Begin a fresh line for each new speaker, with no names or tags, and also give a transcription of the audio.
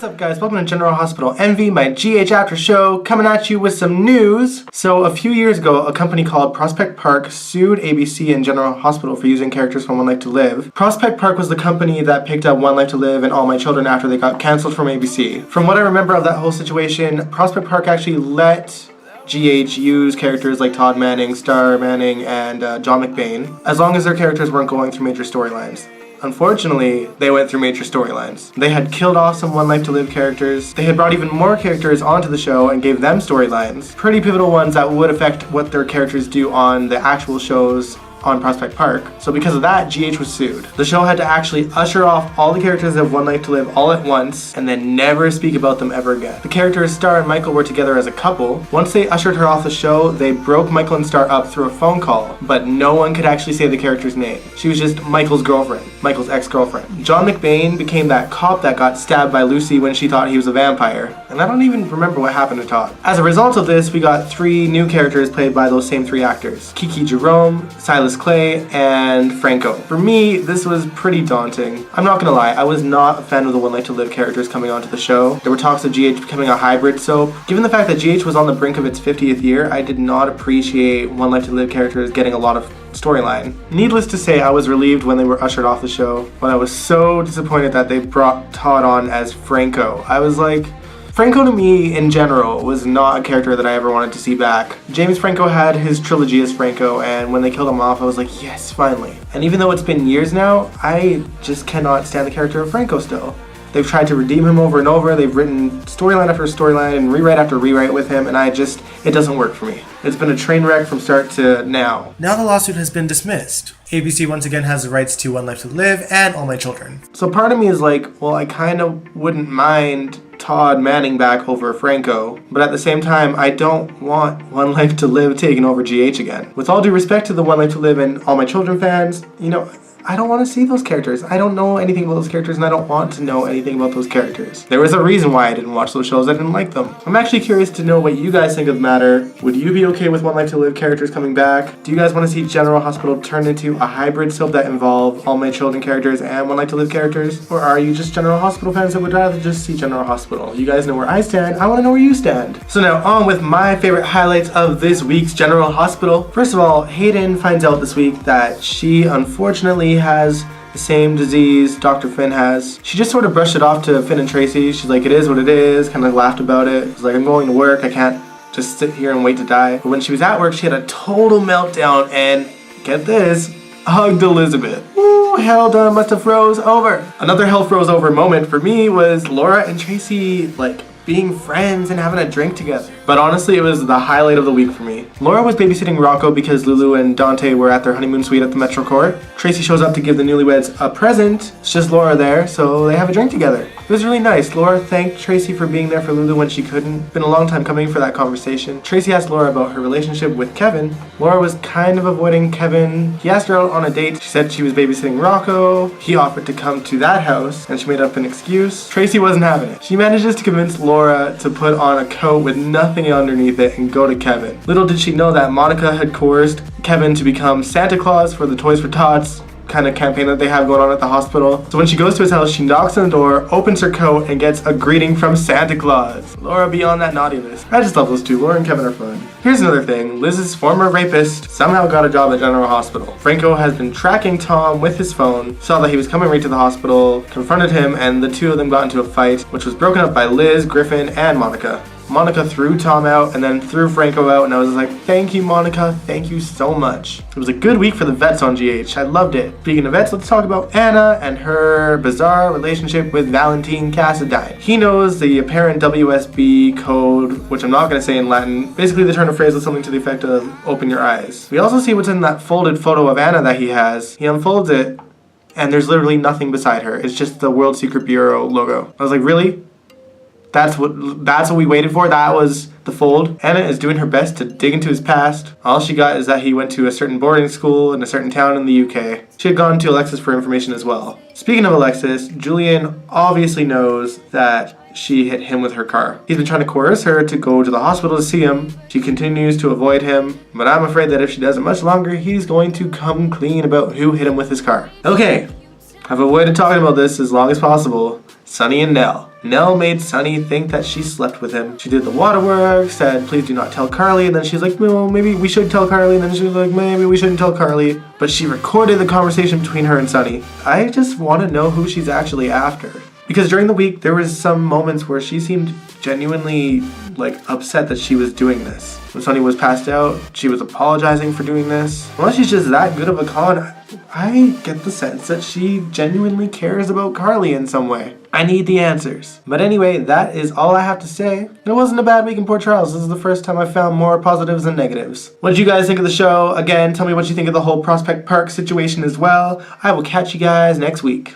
What's up, guys? Welcome to General Hospital Envy, my GH after show, coming at you with some news. So a few years ago, a company called Prospect Park sued ABC and General Hospital for using characters from One Life to Live. Prospect Park was the company that picked up One Life to Live and All My Children after they got cancelled from ABC. From what I remember of that whole situation, Prospect Park actually let GH use characters like Todd Manning, Star Manning, and John McBain, as long as their characters weren't going through major storylines. Unfortunately, they went through major storylines. They had killed off some One Life to Live characters. They had brought even more characters onto the show and gave them storylines. Pretty pivotal ones that would affect what their characters do on the actual shows on Prospect Park. So because of that, GH was sued. The show had to actually usher off all the characters of One Life to Live all at once and then never speak about them ever again. The characters Star and Michael were together as a couple. Once they ushered her off the show, they broke Michael and Star up through a phone call, but no one could actually say the character's name. She was just Michael's girlfriend, Michael's ex-girlfriend. John McBain became that cop that got stabbed by Lucy when she thought he was a vampire, and I don't even remember what happened to Todd. As a result of this, we got 3 new characters played by those same 3 actors: Kiki Jerome, Silas Clay, and Franco. For me, this was pretty daunting. I'm not gonna lie, I was not a fan of the One Life to Live characters coming onto the show. There were talks of GH becoming a hybrid soap. Given the fact that GH was on the brink of its 50th year, I did not appreciate One Life to Live characters getting a lot of storyline. Needless to say, I was relieved when they were ushered off the show, but I was so disappointed that they brought Todd on as Franco. I was like, Franco to me, in general, was not a character that I ever wanted to see back. James Franco had his trilogy as Franco, and when they killed him off, I was like, yes, finally. And even though it's been years now, I just cannot stand the character of Franco still. They've tried to redeem him over and over, they've written storyline after storyline and rewrite after rewrite with him, and it doesn't work for me. It's been a train wreck from start to now. Now the lawsuit has been dismissed. ABC once again has the rights to One Life to Live and All My Children. So part of me is like, well, I kind of wouldn't mind Todd Manning back over Franco, but at the same time, I don't want One Life to Live taking over GH again. With all due respect to the One Life to Live and All My Children fans, I don't want to see those characters. I don't know anything about those characters, and I don't want to know anything about those characters. There was a reason why I didn't watch those shows. I didn't like them. I'm actually curious to know what you guys think of the matter. Would you be okay with One Life to Live characters coming back? Do you guys want to see General Hospital turn into a hybrid soap that involve All My Children characters and One Life to Live characters? Or are you just General Hospital fans that would rather just see General Hospital? You guys know where I stand. I want to know where you stand. So now on with my favorite highlights of this week's General Hospital. First of all, Hayden finds out this week that she unfortunately has the same disease Dr. Finn has. She just sort of brushed it off to Finn and Tracy. She's like, it is what it is, kind of laughed about it. She's like, I'm going to work, I can't just sit here and wait to die. But when she was at work, she had a total meltdown and, get this, hugged Elizabeth. Ooh, hell done must have froze over. Another hell froze over moment for me was Laura and Tracy, being friends and having a drink together. But honestly, it was the highlight of the week for me. Laura was babysitting Rocco because Lulu and Dante were at their honeymoon suite at the Metro Court. Tracy shows up to give the newlyweds a present. It's just Laura there, so they have a drink together. It was really nice. Laura thanked Tracy for being there for Lulu when she couldn't. Been a long time coming for that conversation. Tracy asked Laura about her relationship with Kevin. Laura was kind of avoiding Kevin. He asked her out on a date. She said she was babysitting Rocco. He offered to come to that house, and she made up an excuse. Tracy wasn't having it. She manages to convince Laura to put on a coat with nothing underneath it and go to Kevin. Little did she know that Monica had coerced Kevin to become Santa Claus for the Toys for Tots kind of campaign that they have going on at the hospital. So when she goes to his house, she knocks on the door, opens her coat, and gets a greeting from Santa Claus. Laura beyond that naughtiness. I just love those two. Laura and Kevin are fun. Here's another thing. Liz's former rapist somehow got a job at General Hospital. Franco has been tracking Tom with his phone, saw that he was coming right to the hospital, confronted him, and the two of them got into a fight, which was broken up by Liz, Griffin, and Monica. Monica threw Tom out and then threw Franco out, and I was like, thank you, Monica. Thank you so much. It was a good week for the vets on GH. I loved it. Speaking of vets, let's talk about Anna and her bizarre relationship with Valentin Cassadine. He knows the apparent WSB code, which I'm not going to say in Latin. Basically, they turn a phrase with something to the effect of, open your eyes. We also see what's in that folded photo of Anna that he has. He unfolds it, and there's literally nothing beside her. It's just the World Secret Bureau logo. I was like, really? That's what we waited for? That was the fold? Anna is doing her best to dig into his past. All she got is that he went to a certain boarding school in a certain town in the UK. She had gone to Alexis for information as well. Speaking of Alexis, Julian obviously knows that she hit him with her car. He's been trying to coerce her to go to the hospital to see him. She continues to avoid him, but I'm afraid that if she does it much longer, he's going to come clean about who hit him with his car. Okay. I've avoided talking about this as long as possible. Sunny and Nelle. Nelle made Sunny think that she slept with him. She did the waterwork, said, please do not tell Carly, and then she's like, well, maybe we should tell Carly, and then she was like, maybe we shouldn't tell Carly. But she recorded the conversation between her and Sunny. I just want to know who she's actually after. Because during the week, there was some moments where she seemed genuinely, upset that she was doing this. When Sunny was passed out, she was apologizing for doing this. Unless she's just that good of a con, I get the sense that she genuinely cares about Carly in some way. I need the answers. But anyway, that is all I have to say. It wasn't a bad week in Port Charles. This is the first time I've found more positives than negatives. What did you guys think of the show? Again, tell me what you think of the whole Prospect Park situation as well. I will catch you guys next week.